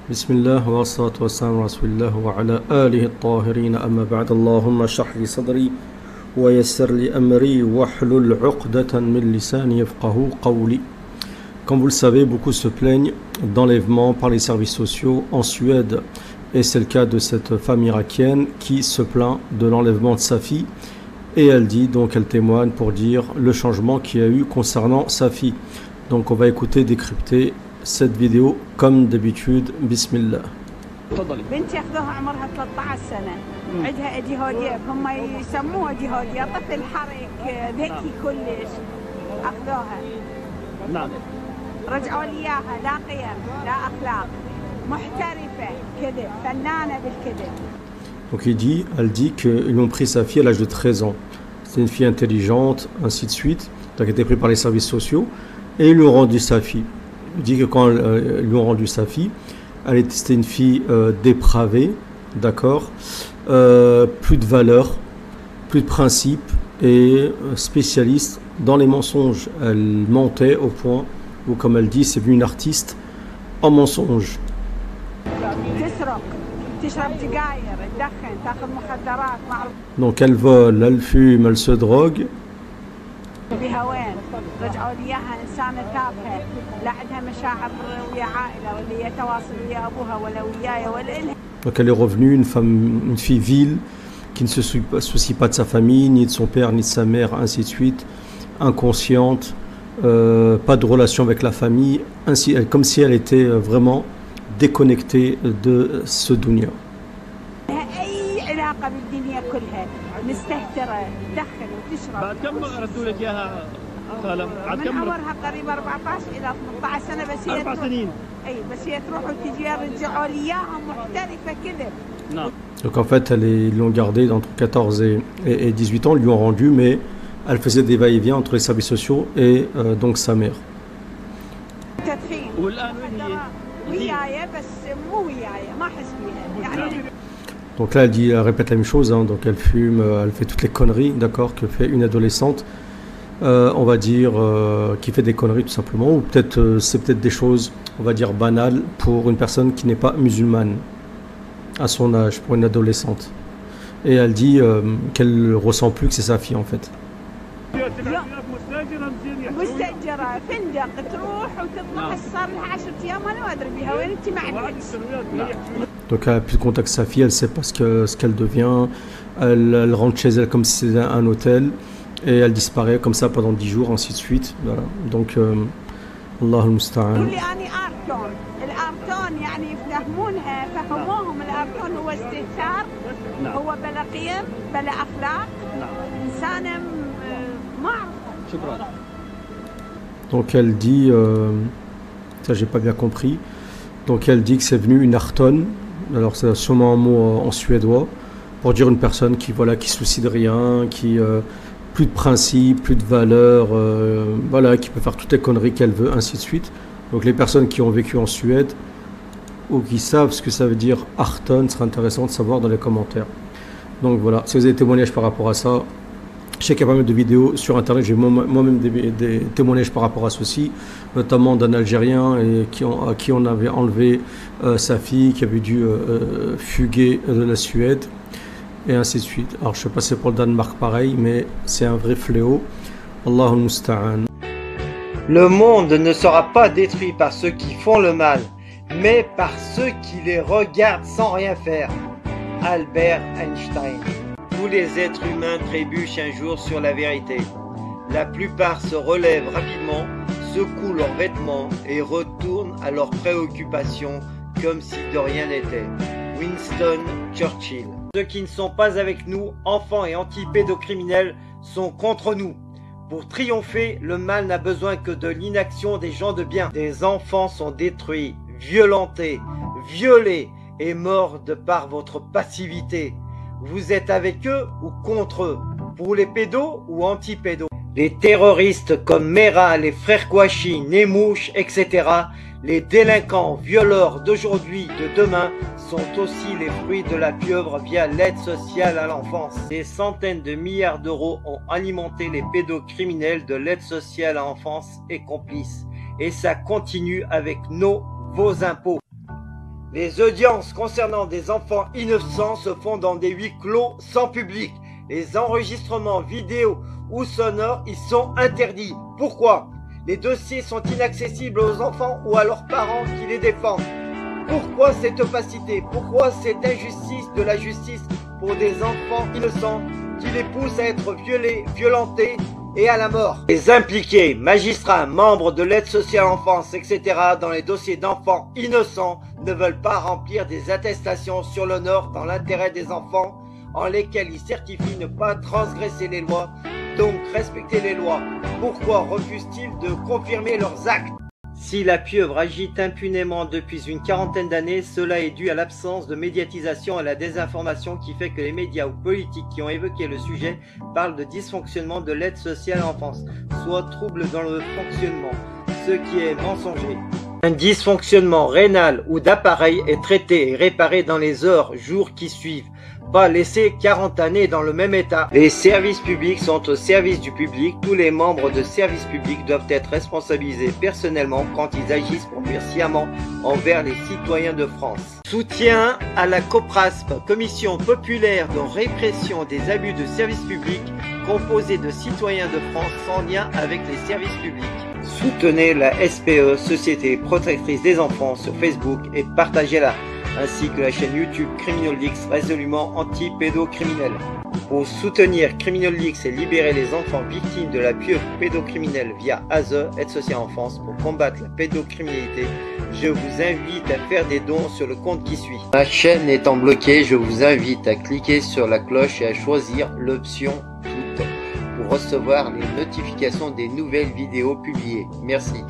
بسم الله والصلاة والسلام على رسول الله وعلى آله الطاهرين أما بعد اللهم اشرح لي صدري ويسر لي أمري واحلل عقدة من لساني يفقهوا قولي. Comme vous le savez, beaucoup se plaignent d'enlèvement par les services sociaux en Suède. Et c'est le cas de cette femme irakienne qui se plaint de l'enlèvement de sa fille. Et elle dit, donc elle témoigne pour dire le changement qu'il y a eu concernant sa fille. Donc on va écouter, décrypter cette vidéo comme d'habitude. Bismillah. بنتي اخذوها عمرها 13 سنه عندها اديهوديا هم يسموها اديهوديا طفل حرك ذكي كلش اخذوها نعم رجعوا لي اياها لا قيم لا اخلاق محترفه كذب فنانه بالكذب. Donc elle dit qu'ils lui ont pris sa fille à l'âge de 13 ans. C'est une fille intelligente, ainsi de suite. Donc elle a été prise par les services sociaux et ils lui ont rendu sa fille. Il dit que quand ils lui ont rendu sa fille, c'était une fille dépravée, d'accord, plus de valeur, plus de principe et spécialiste dans les mensonges. Elle mentait au point où, comme elle dit, c'est devenu une artiste en mensonges. Donc elle vole, elle fume, elle se drogue. Donc elle est revenue une fille vile qui ne se soucie pas de sa famille, ni de son père, ni de sa mère, ainsi de suite, inconsciente, pas de relation avec la famille, comme si elle était vraiment déconnectée de ce dunya. بعد كم ردوا لك اياها خاله؟ بعد كم؟ من عمرها قريب 14 الى 18 سنه بس هي 4 سنين. اي بس هي تروح وتجي رجعوا لي اياها محترفه كذب. نعم. Donc en fait, ils l'ont gardée entre 14 et 18 ans, ils lui ont rendu, mais elle faisait des va-et-vient entre les services sociaux et donc sa mère. والان وين هي؟ وياي بس مو وياي ما احس بيها يعني. Donc là, elle répète la même chose, hein, donc elle fume, elle fait toutes les conneries, d'accord, que fait une adolescente, on va dire, qui fait des conneries tout simplement, ou peut-être c'est peut-être des choses, on va dire, banales pour une personne qui n'est pas musulmane, à son âge, pour une adolescente. Et elle dit qu'elle ressent plus que c'est sa fille en fait. مستأجرة فندق تروح وتطلع صار لها 10 ايام انا ما ادري بيها وين انت معك. Donc elle a plus de contact avec sa fille, elle sait pas ce qu'elle devient, elle rentre chez elle comme si c'était un hôtel et elle disparaît comme ça pendant 10 jours, ainsi de suite. Voilà. Donc Allah al-Musta'an. تقول لي اني ارتون الارتون يعني يفهمونها فهموهم الارتون هو استهتار هو بلا قيم بلا اخلاق انسانه ما اعرف. شكرا. Donc elle dit, ça j'ai pas bien compris, donc elle dit que c'est venu une arton, alors c'est sûrement un mot en suédois, pour dire une personne qui voilà qui soucie de rien, qui plus de principe, plus de valeur, voilà, qui peut faire toutes les conneries qu'elle veut, ainsi de suite. Donc les personnes qui ont vécu en Suède ou qui savent ce que ça veut dire arton, ce serait intéressant de savoir dans les commentaires. Donc voilà, si vous avez des témoignages par rapport à ça, je sais qu'il y a pas mal de vidéos sur internet, j'ai moi-même des témoignages par rapport à ceci, notamment d'un Algérien à qui on avait enlevé sa fille, qui avait dû fuguer de la Suède, et ainsi de suite. Alors je sais pas si c'est pour le Danemark pareil, mais c'est un vrai fléau. Allahu musta'an. Le monde ne sera pas détruit par ceux qui font le mal, mais par ceux qui les regardent sans rien faire. Albert Einstein. Tous les êtres humains trébuchent un jour sur la vérité. La plupart se relèvent rapidement, secouent leurs vêtements et retournent à leurs préoccupations comme si de rien n'était. Winston Churchill. Ceux qui ne sont pas avec nous, enfants et anti-pédocriminels, sont contre nous. Pour triompher, le mal n'a besoin que de l'inaction des gens de bien. Des enfants sont détruits, violentés, violés et morts de par votre passivité. Vous êtes avec eux ou contre eux? Pour les pédos ou anti-pédos? Les terroristes comme Mera, les frères Kouachi, Nemouche, etc. Les délinquants, violeurs d'aujourd'hui, de demain, sont aussi les fruits de la pieuvre via l'aide sociale à l'enfance. Des centaines de milliards d'euros ont alimenté les pédocriminels de l'aide sociale à l'enfance et complices. Et ça continue avec vos impôts. Les audiences concernant des enfants innocents se font dans des huis clos sans public. Les enregistrements vidéo ou sonores y sont interdits. Pourquoi? Les dossiers sont inaccessibles aux enfants ou à leurs parents qui les défendent. Pourquoi cette opacité? Pourquoi cette injustice de la justice pour des enfants innocents qui les pousse à être violés, violentés et à la mort? Les impliqués, magistrats, membres de l'aide sociale à l'enfance, etc. dans les dossiers d'enfants innocents ne veulent pas remplir des attestations sur l'honneur dans l'intérêt des enfants en lesquels ils certifient ne pas transgresser les lois, donc respecter les lois. Pourquoi refusent-ils de confirmer leurs actes? Si la pieuvre agit impunément depuis une quarantaine d'années, cela est dû à l'absence de médiatisation et à la désinformation qui fait que les médias ou politiques qui ont évoqué le sujet parlent de dysfonctionnement de l'aide sociale à l'enfance, soit trouble dans le fonctionnement, ce qui est mensonger. Un dysfonctionnement rénal ou d'appareil est traité et réparé dans les heures, jours qui suivent. Pas laisser 40 années dans le même état. Les services publics sont au service du public. Tous les membres de services publics doivent être responsabilisés personnellement quand ils agissent pour nuire sciemment envers les citoyens de France. Soutien à la COPRASP, Commission populaire de répression des abus de services publics, composée de citoyens de France sans lien avec les services publics. Soutenez la SPE, Société Protectrice des Enfants, sur Facebook et partagez-la, ainsi que la chaîne YouTube CriminalLeaks, résolument anti-pédocriminel. Pour soutenir CriminalLeaks et libérer les enfants victimes de la pieuvre pédocriminelle via ASE, Aide sociale en France, pour combattre la pédocriminalité, je vous invite à faire des dons sur le compte qui suit. Ma chaîne étant bloquée, je vous invite à cliquer sur la cloche et à choisir l'option toutes pour recevoir les notifications des nouvelles vidéos publiées. Merci.